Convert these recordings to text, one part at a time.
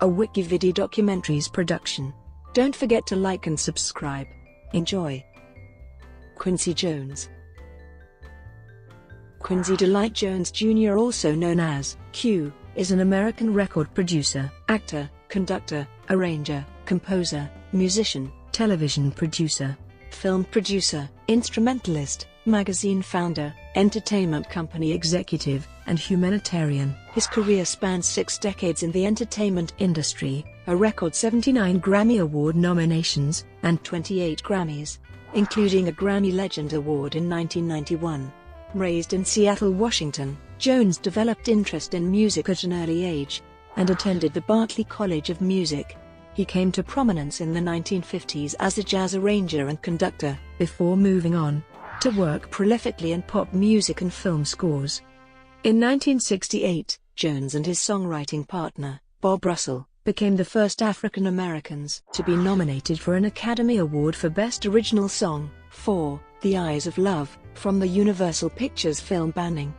a Wikividi Documentaries production. Don't forget to like and subscribe. Enjoy. Quincy Jones. Quincy Delight Jones Jr., also known as Q, is an American record producer, actor, conductor, arranger, composer, musician, television producer, film producer, instrumentalist, magazine founder, entertainment company executive, and humanitarian. His career spans 6 decades in the entertainment industry, a record 79 Grammy Award nominations, and 28 Grammys, including a Grammy Legend Award in 1991. Raised in Seattle, Washington, Jones developed interest in music at an early age, and attended the Berklee College of Music. He came to prominence in the 1950s as a jazz arranger and conductor, before moving on to work prolifically in pop music and film scores. In 1968, Jones and his songwriting partner, Bob Russell, became the first African Americans to be nominated for an Academy Award for Best Original Song, for The Eyes of Love, from the Universal Pictures film Banning.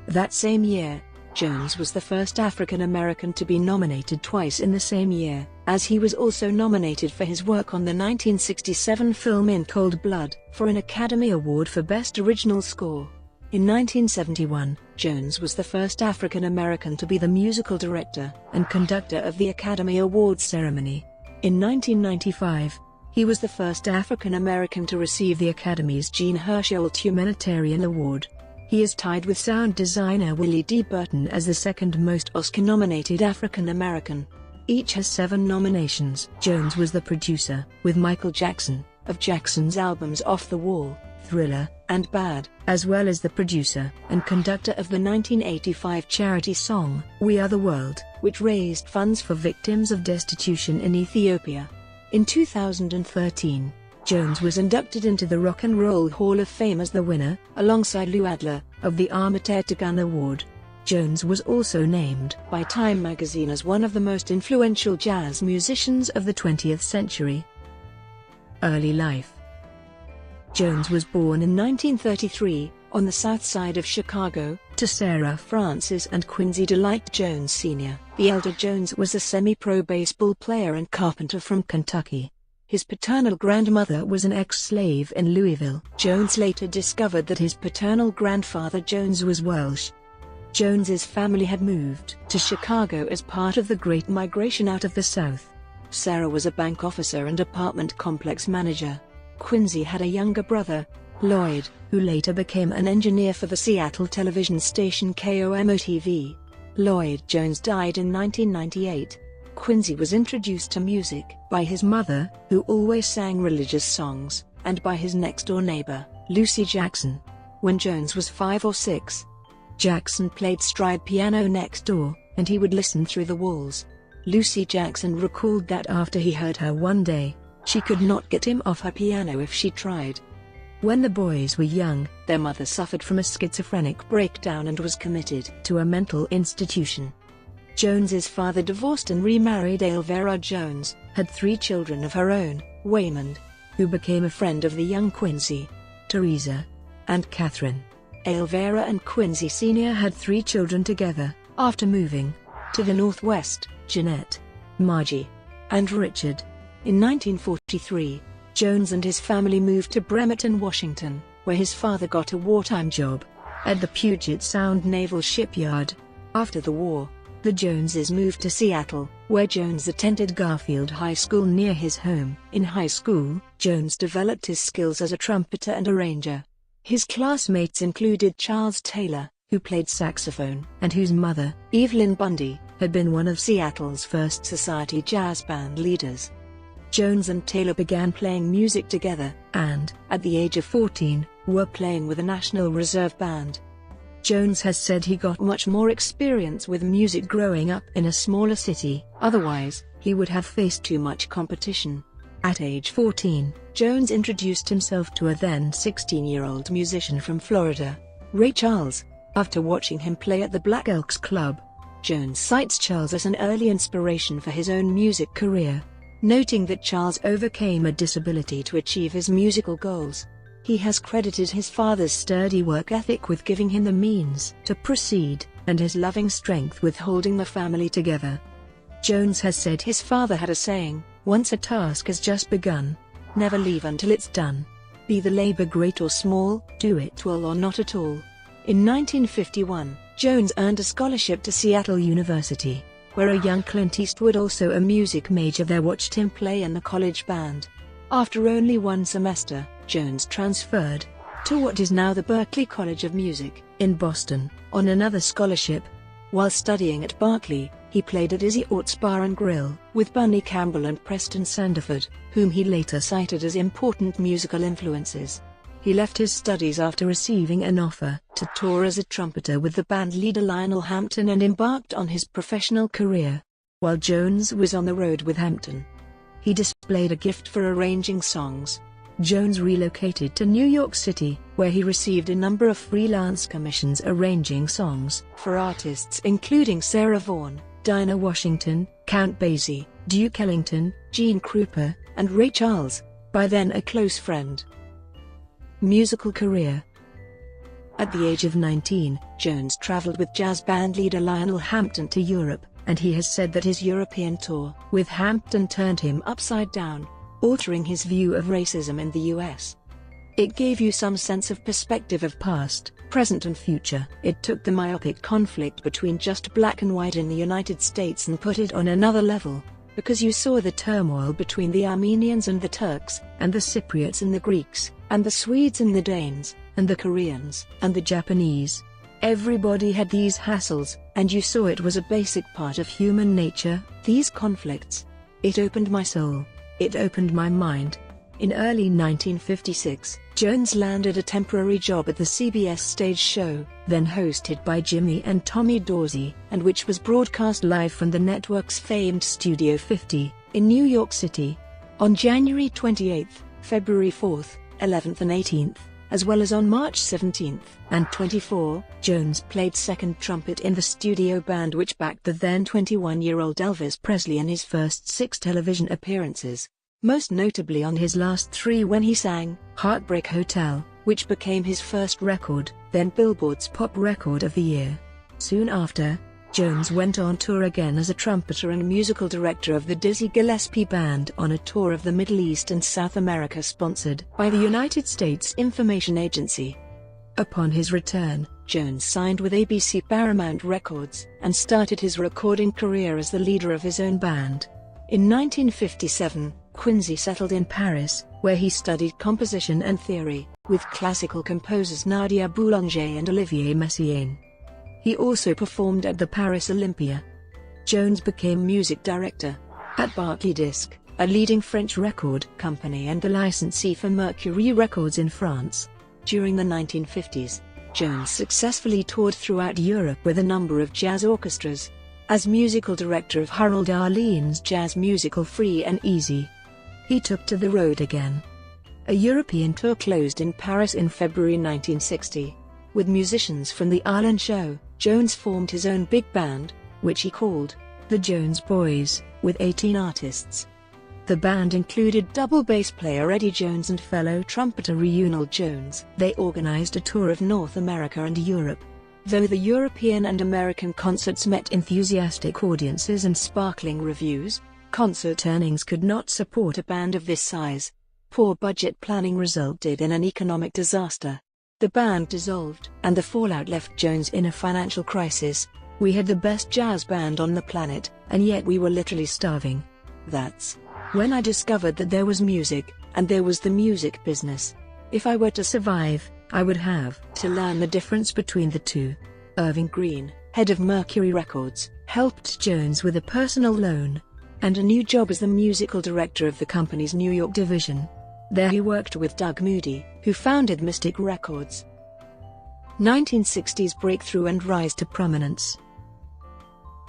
That same year, Jones was the first African American to be nominated twice in the same year, as he was also nominated for his work on the 1967 film In Cold Blood for an Academy Award for Best Original Score. In 1971, Jones was the first African American to be the musical director and conductor of the Academy Awards ceremony. In 1995, he was the first African American to receive the Academy's Jean Hersholt Humanitarian Award. He is tied with sound designer Willie D. Burton as the second most Oscar-nominated African American. Each has 7 nominations. Jones was the producer, with Michael Jackson, of Jackson's albums Off the Wall, Thriller, and Bad, as well as the producer and conductor of the 1985 charity song, We Are the World, which raised funds for victims of destitution in Ethiopia. In 2013, Jones was inducted into the Rock and Roll Hall of Fame as the winner, alongside Lou Adler, of the Ahmet Ertegun Award. Jones was also named by Time magazine as one of the most influential jazz musicians of the 20th century. Early life. Jones was born in 1933, on the south side of Chicago, to Sarah Frances and Quincy Delight Jones Sr. The elder Jones was a semi-pro baseball player and carpenter from Kentucky. His paternal grandmother was an ex-slave in Louisville. Jones later discovered that his paternal grandfather Jones was Welsh. Jones's family had moved to Chicago as part of the Great Migration out of the South. Sarah was a bank officer and apartment complex manager. Quincy had a younger brother, Lloyd, who later became an engineer for the Seattle television station KOMO-TV. Lloyd Jones died in 1998. Quincy was introduced to music by his mother, who always sang religious songs, and by his next-door neighbor, Lucy Jackson. When Jones was 5 or 6, Jackson played stride piano next door, and he would listen through the walls. Lucy Jackson recalled that after he heard her one day, she could not get him off her piano if she tried. When the boys were young, their mother suffered from a schizophrenic breakdown and was committed to a mental institution. Jones's father divorced and remarried Elvira Jones, had 3 children of her own, Waymond, who became a friend of the young Quincy, Teresa, and Catherine. Elvira and Quincy Sr. had 3 children together, after moving to the Northwest, Jeanette, Margie, and Richard. In 1943, Jones and his family moved to Bremerton, Washington, where his father got a wartime job at the Puget Sound Naval Shipyard. After the war, the Joneses moved to Seattle, where Jones attended Garfield High School near his home. In high school, Jones developed his skills as a trumpeter and arranger. His classmates included Charles Taylor, who played saxophone, and whose mother, Evelyn Bundy, had been one of Seattle's first society jazz band leaders. Jones and Taylor began playing music together, and, at the age of 14, were playing with a National Reserve Band. Jones has said he got much more experience with music growing up in a smaller city, otherwise, he would have faced too much competition. At age 14, Jones introduced himself to a then 16-year-old musician from Florida, Ray Charles, after watching him play at the Black Elks Club. Jones cites Charles as an early inspiration for his own music career, noting that Charles overcame a disability to achieve his musical goals. He has credited his father's sturdy work ethic with giving him the means to proceed, and his loving strength with holding the family together. Jones has said his father had a saying, "Once a task has just begun, never leave until it's done. Be the labor great or small, do it well or not at all." In 1951, Jones earned a scholarship to Seattle University, where a young Clint Eastwood, also a music major there, watched him play in the college band. After only one semester, Jones transferred to what is now the Berklee College of Music in Boston on another scholarship. While studying at Berklee, he played at Izzy Ort's Bar and Grill with Bunny Campbell and Preston Sandiford, whom he later cited as important musical influences. He left his studies after receiving an offer to tour as a trumpeter with the band leader Lionel Hampton and embarked on his professional career. While Jones was on the road with Hampton, he displayed a gift for arranging songs. Jones relocated to New York City, where he received a number of freelance commissions arranging songs for artists including Sarah Vaughan, Dinah Washington, Count Basie, Duke Ellington, Gene Krupa, and Ray Charles, by then a close friend. Musical career. At the age of 19, Jones traveled with jazz band leader Lionel Hampton to Europe, and he has said that his European tour with Hampton turned him upside down, altering his view of racism in the US. It gave you some sense of perspective of past, present and future. It took the myopic conflict between just black and white in the United States and put it on another level, because you saw the turmoil between the Armenians and the Turks, and the Cypriots and the Greeks, and the Swedes and the Danes, and the Koreans, and the Japanese. Everybody had these hassles, and you saw it was a basic part of human nature, these conflicts. It opened my soul. It opened my mind. In early 1956, Jones landed a temporary job at the CBS stage show, then hosted by Jimmy and Tommy Dorsey, and which was broadcast live from the network's famed Studio 50, in New York City. On January 28, February 4, 11th and 18th, as well as on March 17 and 24, Jones played second trumpet in the studio band which backed the then 21-year-old Elvis Presley in his first 6 television appearances, most notably on his last 3 when he sang Heartbreak Hotel, which became his first record, then Billboard's Pop Record of the Year. Soon after, Jones went on tour again as a trumpeter and musical director of the Dizzy Gillespie Band on a tour of the Middle East and South America sponsored by the United States Information Agency. Upon his return, Jones signed with ABC Paramount Records and started his recording career as the leader of his own band. In 1957, Quincy settled in Paris, where he studied composition and theory, with classical composers Nadia Boulanger and Olivier Messiaen. He also performed at the Paris Olympia. Jones became music director at Barclay Disc, a leading French record company and the licensee for Mercury Records in France. During the 1950s, Jones successfully toured throughout Europe with a number of jazz orchestras, as musical director of Harold Arlen's jazz musical Free and Easy. He took to the road again. A European tour closed in Paris in February 1960. With musicians from The Arlen Show, Jones formed his own big band, which he called the Jones Boys, with 18 artists. The band included double bass player Eddie Jones and fellow trumpeter Reynold Jones. They organized a tour of North America and Europe. Though the European and American concerts met enthusiastic audiences and sparkling reviews, concert earnings could not support a band of this size. Poor budget planning resulted in an economic disaster. The band dissolved, and the fallout left Jones in a financial crisis. "We had the best jazz band on the planet, and yet we were literally starving. That's when I discovered that there was music, and there was the music business. If I were to survive, I would have to learn the difference between the two." Irving Green, head of Mercury Records, helped Jones with a personal loan and a new job as the musical director of the company's New York division. There he worked with Doug Moody, who founded Mystic Records. 1960s breakthrough and rise to prominence.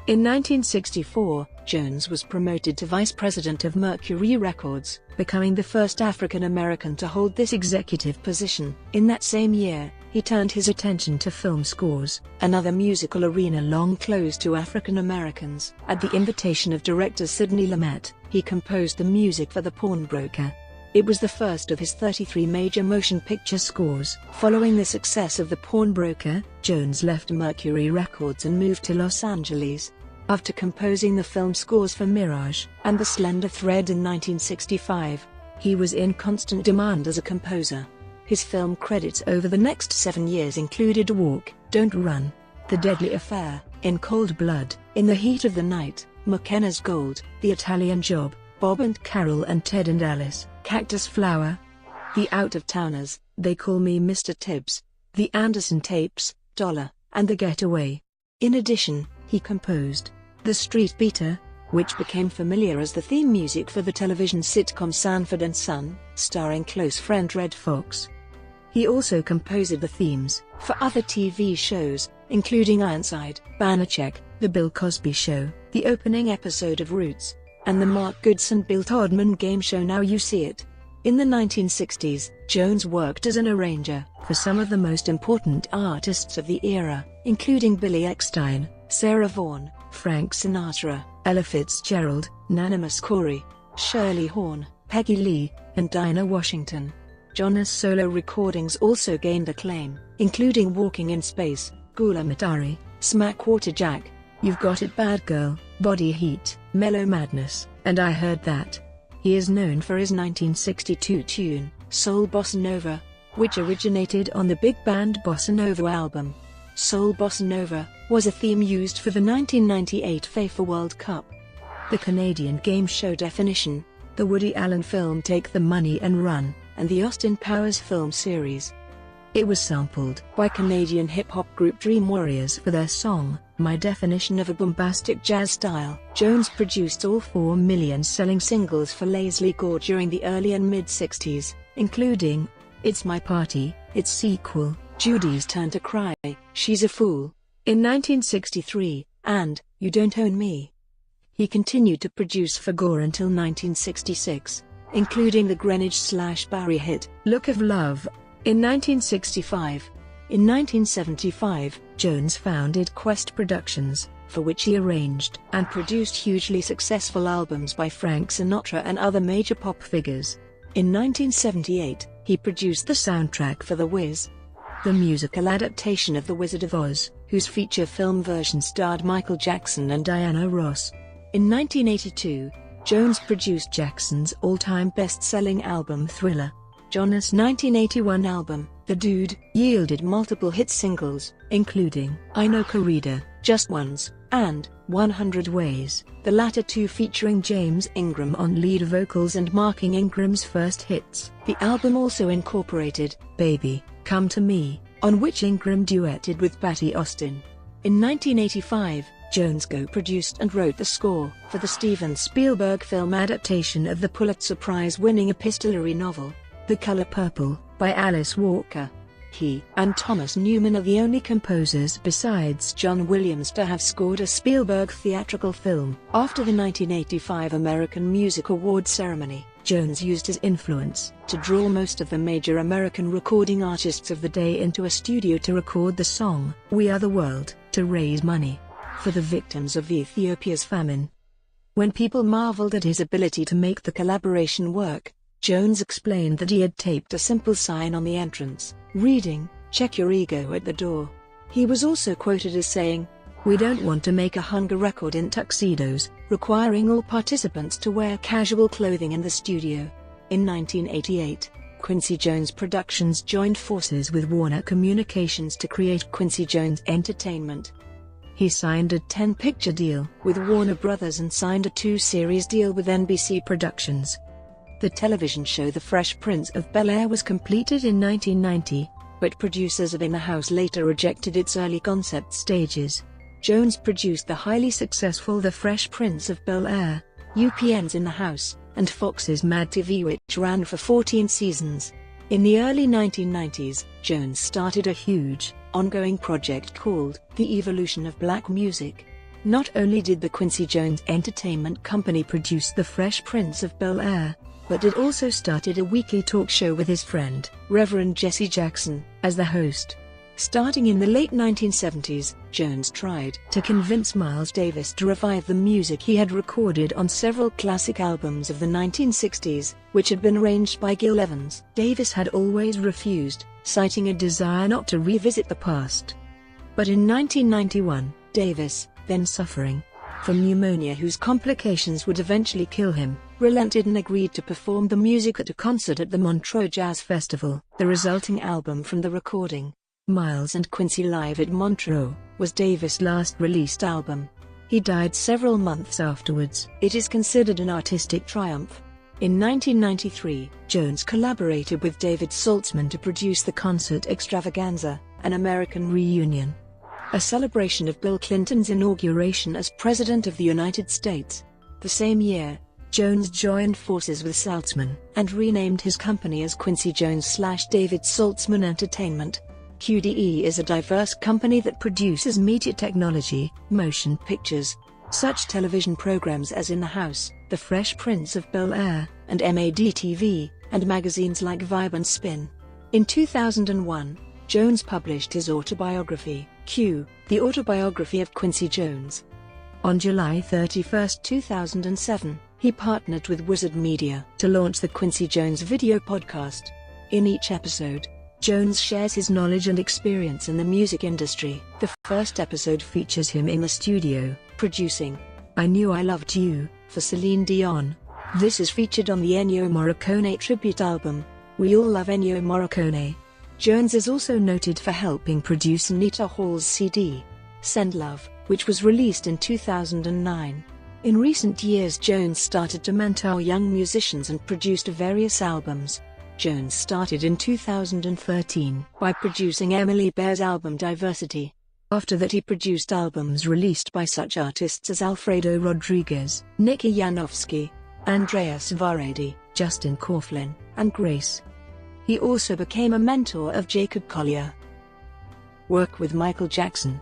In 1964, Jones was promoted to vice president of Mercury Records, becoming the first African American to hold this executive position. In that same year, he turned his attention to film scores, another musical arena long closed to African Americans. At the invitation of director Sidney Lumet, he composed the music for The Pawnbroker. It was the first of his 33 major motion picture scores. Following the success of The Pawnbroker, Jones left Mercury Records and moved to Los Angeles. After composing the film scores for Mirage and The Slender Thread in 1965, he was in constant demand as a composer. His film credits over the next 7 years included Walk, Don't Run, The Deadly Affair, In Cold Blood, In the Heat of the Night, McKenna's Gold, The Italian Job, Bob and Carol and Ted and Alice, Cactus Flower, The Out-of-Towners, They Call Me Mr. Tibbs, The Anderson Tapes, Dollar, and The Getaway. In addition, he composed The Street Beater, which became familiar as the theme music for the television sitcom Sanford and Son, starring close friend Redd Foxx. He also composed the themes for other TV shows, including Ironside, Banachek, The Bill Cosby Show, the opening episode of Roots, and the Mark Goodson-Bill Todman game show Now You See It. In the 1960s, Jones worked as an arranger for some of the most important artists of the era, including Billy Eckstine, Sarah Vaughan, Frank Sinatra, Ella Fitzgerald, Nana Muscuri, Shirley Horn, Peggy Lee, and Dinah Washington. Jonas' solo recordings also gained acclaim, including Walking in Space, Gula Matari, Smackwater Jack, You've Got It Bad Girl, Body Heat, Mellow Madness, and I Heard That. He is known for his 1962 tune, Soul Bossa Nova, which originated on the big band Bossa Nova album. Soul Bossa Nova was a theme used for the 1998 FIFA World Cup. The Canadian game show Definition, the Woody Allen film Take the Money and Run, and the Austin Powers film series. It was sampled by Canadian hip-hop group Dream Warriors for their song, My Definition of a Bombastic Jazz Style. Jones produced all 4 million selling singles for Leslie Gore during the early and mid-60s, including It's My Party, its sequel, Judy's Turn to Cry, She's a Fool, in 1963, and You Don't Own Me. He continued to produce for Gore until 1966, including the Greenwich/Barry hit, Look of Love, in 1965. In 1975, Jones founded Quest Productions, for which he arranged and produced hugely successful albums by Frank Sinatra and other major pop figures. In 1978, he produced the soundtrack for The Wiz, the musical adaptation of The Wizard of Oz, whose feature film version starred Michael Jackson and Diana Ross. In 1982, Jones produced Jackson's all-time best-selling album Thriller. Jonas' 1981 album, The Dude, yielded multiple hit singles, including I Know Corrida, Just Once, and 100 Ways, the latter two featuring James Ingram on lead vocals and marking Ingram's first hits. The album also incorporated Baby, Come to Me, on which Ingram duetted with Patty Austin. In 1985, Jones co-produced and wrote the score for the Steven Spielberg film adaptation of the Pulitzer Prize-winning epistolary novel, The Color Purple, by Alice Walker. He and Thomas Newman are the only composers besides John Williams to have scored a Spielberg theatrical film. After the 1985 American Music Awards ceremony, Jones used his influence to draw most of the major American recording artists of the day into a studio to record the song, We Are the World, to raise money for the victims of Ethiopia's famine. When people marveled at his ability to make the collaboration work, Jones explained that he had taped a simple sign on the entrance, reading, "Check your ego at the door." He was also quoted as saying, "We don't want to make a hunger record in tuxedos, requiring all participants to wear casual clothing in the studio." In 1988, Quincy Jones Productions joined forces with Warner Communications to create Quincy Jones Entertainment. He signed a 10-picture deal with Warner Brothers and signed a 2-series deal with NBC Productions. The television show The Fresh Prince of Bel-Air was completed in 1990, but producers of In the House later rejected its early concept stages. Jones produced the highly successful The Fresh Prince of Bel-Air, UPN's In the House, and Fox's Mad TV, which ran for 14 seasons. In the early 1990s, Jones started a huge, ongoing project called The Evolution of Black Music. Not only did the Quincy Jones Entertainment Company produce The Fresh Prince of Bel-Air, but it also started a weekly talk show with his friend, Reverend Jesse Jackson, as the host. Starting in the late 1970s, Jones tried to convince Miles Davis to revive the music he had recorded on several classic albums of the 1960s, which had been arranged by Gil Evans. Davis had always refused, citing a desire not to revisit the past. But in 1991, Davis, then suffering from pneumonia whose complications would eventually kill him, relented and agreed to perform the music at a concert at the Montreux Jazz Festival. The resulting album from the recording, Miles and Quincy Live at Montreux, was Davis' last released album. He died several months afterwards. It is considered an artistic triumph. In 1993, Jones collaborated with David Saltzman to produce the concert Extravaganza, an American reunion, a celebration of Bill Clinton's inauguration as President of the United States. The same year, Jones joined forces with Saltzman and renamed his company as Quincy Jones/David Saltzman Entertainment. QDE is a diverse company that produces media technology, motion pictures, such television programs as In the House, The Fresh Prince of Bel-Air, and MAD-TV, and magazines like Vibe and Spin. In 2001, Jones published his autobiography, Q, The Autobiography of Quincy Jones. On July 31, 2007, he partnered with Wizard Media to launch the Quincy Jones video podcast. In each episode, Jones shares his knowledge and experience in the music industry. The first episode features him in the studio, producing I Knew I Loved You for Celine Dion. This is featured on the Ennio Morricone tribute album, We All Love Ennio Morricone. Jones is also noted for helping produce Anita Hall's CD, Send Love, which was released in 2009. In recent years, Jones started to mentor young musicians and produced various albums. Jones started in 2013 by producing Emily Bear's album Diversity. After that, he produced albums released by such artists as Alfredo Rodriguez, Nicky Janowski, Andreas Varady, Justin Coughlin, and Grace. He also became a mentor of Jacob Collier. Work with Michael Jackson.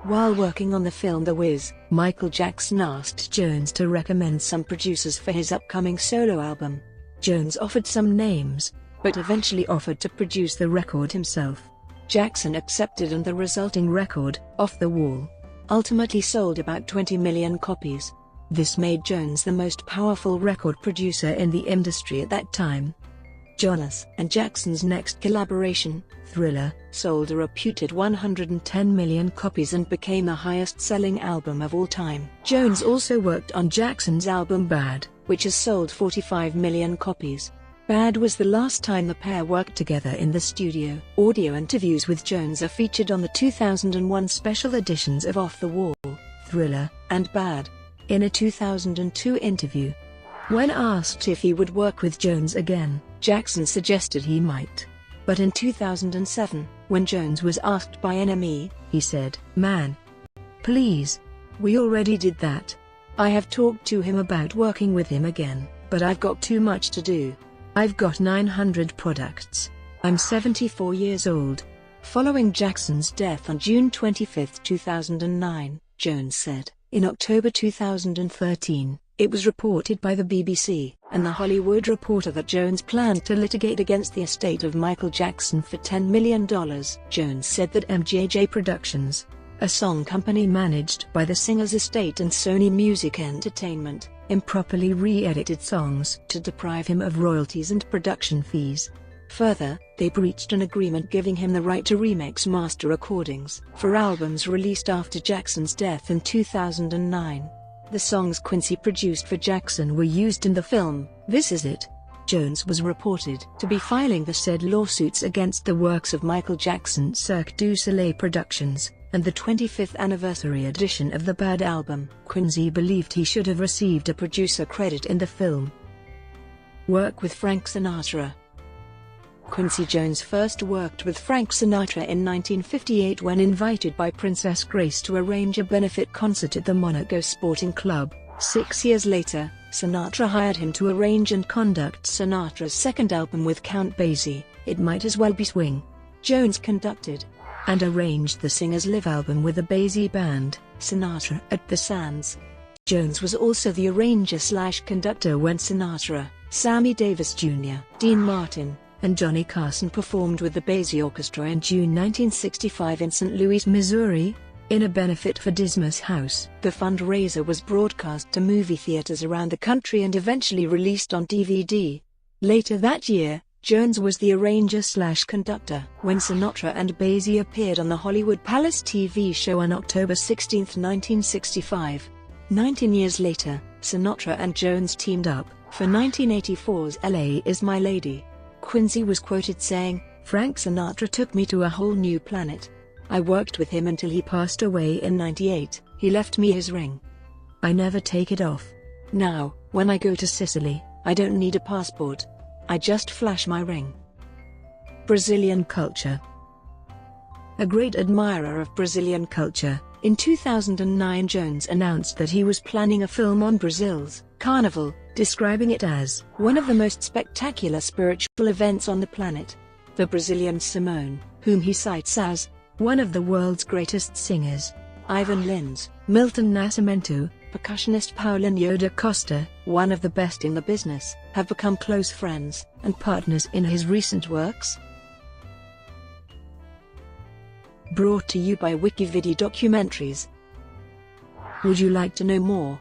While working on the film The Wiz, Michael Jackson asked Jones to recommend some producers for his upcoming solo album. Jones offered some names, but eventually offered to produce the record himself. Jackson accepted, and the resulting record, Off the Wall, ultimately sold about 20 million copies. This made Jones the most powerful record producer in the industry at that time. Jonas and Jackson's next collaboration, Thriller, sold a reputed 110 million copies and became the highest-selling album of all time. Jones also worked on Jackson's album Bad, which has sold 45 million copies. Bad was the last time the pair worked together in the studio. Audio interviews with Jones are featured on the 2001 special editions of Off the Wall, Thriller, and Bad. In a 2002 interview, when asked if he would work with Jones again, Jackson suggested he might. But in 2007, when Jones was asked by NME, he said, "Man, please. We already did that. I have talked to him about working with him again, but I've got too much to do. I've got 900 products. I'm 74 years old." Following Jackson's death on June 25, 2009, Jones said, in October 2013, it was reported by the BBC and The Hollywood Reporter that Jones planned to litigate against the estate of Michael Jackson for $10 million. Jones said that MJJ Productions, a song company managed by the singer's estate and Sony Music Entertainment, improperly re-edited songs to deprive him of royalties and production fees. Further, they breached an agreement giving him the right to remix master recordings for albums released after Jackson's death in 2009. The songs Quincy produced for Jackson were used in the film, This Is It. Jones was reported to be filing the said lawsuits against the works of Michael Jackson Cirque du Soleil Productions, and the 25th anniversary edition of the Bad album. Quincy believed he should have received a producer credit in the film. Work with Frank Sinatra. Quincy Jones first worked with Frank Sinatra in 1958 when invited by Princess Grace to arrange a benefit concert at the Monaco Sporting Club. 6 years later, Sinatra hired him to arrange and conduct Sinatra's second album with Count Basie, It Might As Well Be Swing. Jones conducted and arranged the singer's live album with the Basie Band, Sinatra at the Sands. Jones was also the arranger/conductor when Sinatra, Sammy Davis Jr., Dean Martin, and Johnny Carson performed with the Basie Orchestra in June 1965 in St. Louis, Missouri, in a benefit for Dismas House. The fundraiser was broadcast to movie theaters around the country and eventually released on DVD. Later that year, Jones was the arranger/conductor when Sinatra and Basie appeared on the Hollywood Palace TV show on October 16, 1965. 19 years later, Sinatra and Jones teamed up for 1984's LA Is My Lady. Quincy was quoted saying, "Frank Sinatra took me to a whole new planet. I worked with him until he passed away in '98. He left me his ring. I never take it off. Now, when I go to Sicily, I don't need a passport. I just flash my ring." Brazilian culture. A great admirer of Brazilian culture, in 2009 Jones announced that he was planning a film on Brazil's Carnival, describing it as one of the most spectacular spiritual events on the planet. The Brazilian Simone, whom he cites as one of the world's greatest singers, Ivan Lins, Milton Nascimento, percussionist Paulinho da Costa, one of the best in the business, have become close friends and partners in his recent works. Brought to you by Wikividi Documentaries. Would you like to know more